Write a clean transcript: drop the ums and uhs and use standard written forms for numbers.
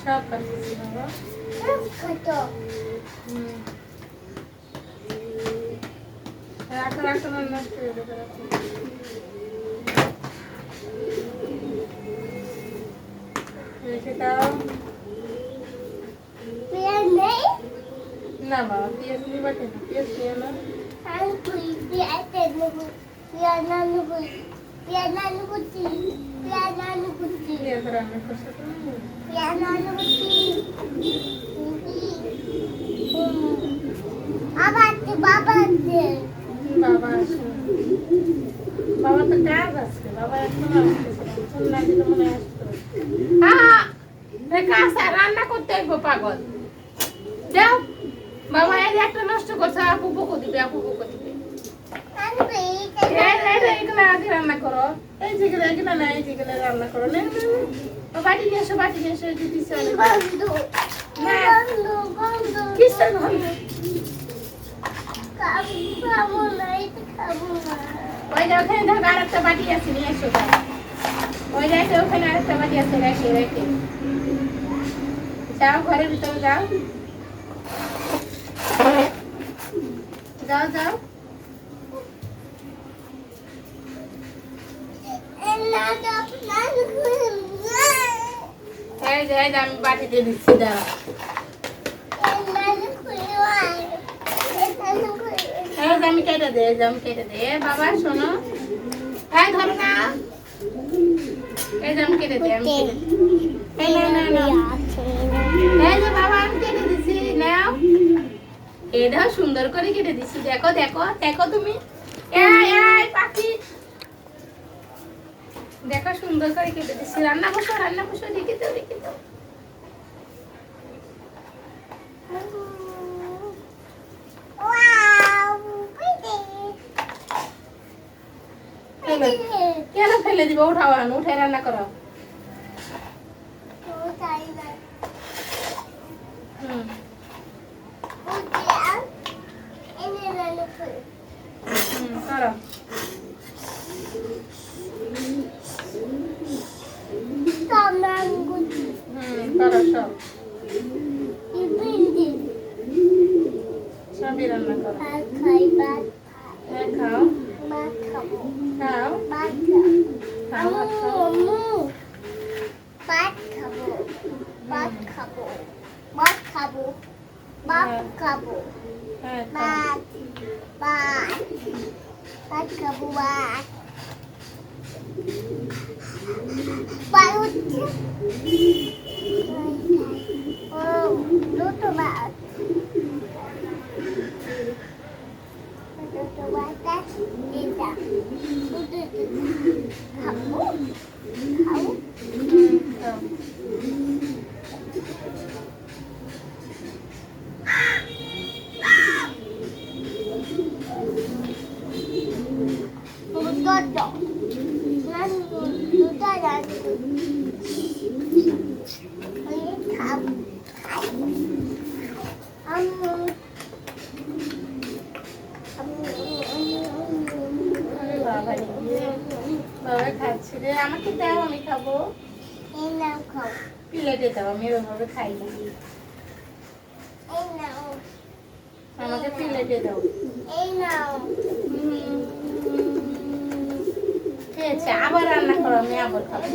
সব কাটতেছি বাবা। রাখো রাখো না, নষ্ট হয়ে যাবে। রেখে দাও। না বাবা, পেঁয়াজ নিবা কেন? পেঁয়াজ নিয়ে না। পেঁয়াজ রান্না করছো তুমি? বাবা আসে। বাবা তো কাজ আছে, বাবা এখন আসতেছে না। ফোন না দিলে মনে হয় আসতো। কাঁচা রান্না করতে হইব পাগল। যাও বাবা, এই যে একটা নষ্ট করছে, আপু বকো দিবে, আপু বকো দিবে। এইগুলো আগে রান্না করো, এই যেগুলো এগুলো না, এই যেগুলো রান্না করো। বাটি নিয়ে এসো, বাটি নিয়ে এসো। কিসের গন্ধ? ওই যে ওখানে দেখো আরেকটা বাটি আছে, নিয়ে এসো। ওই যে ওখানে আরেকটা বাটি আছে, রেখে রেখে যাও, ঘরের ভিতরে যাও। যাও যাও। এই যে আমি বাটি দিয়ে দিচ্ছি, দাও। আমি কেটে দে, আমি কেটে দে বাবা, শোনো। হ্যাঁ ধরো না, এই যে আমি কেটে দে, আমি কেটে দে। এই যে বাবা, আমি কেটে দিচ্ছি, নাও। এই দেখো সুন্দর করে কেটে দিচ্ছি, দেখো দেখো দেখো তুমি। এই পাখি, দেখো সুন্দর করে কেটে দিচ্ছি। রান্না বসো, রান্না বসো, রেখে দাও, রেখে দাও। কেন ফেলে দিব? উঠাও, উঠে রান্না করো। করো। করো সব, সবই রান্না করো। হ্যাঁ খাও, খাও, বাবা খাচ্ছি রে, আমাকে দাও, আমি খাবো। প্লেটে দাও, আমি ওইভাবে খাই না। আমাকে প্লেটে দাও। ঠিক আছে, আবার রান্না করো, আমি আবার খাবো।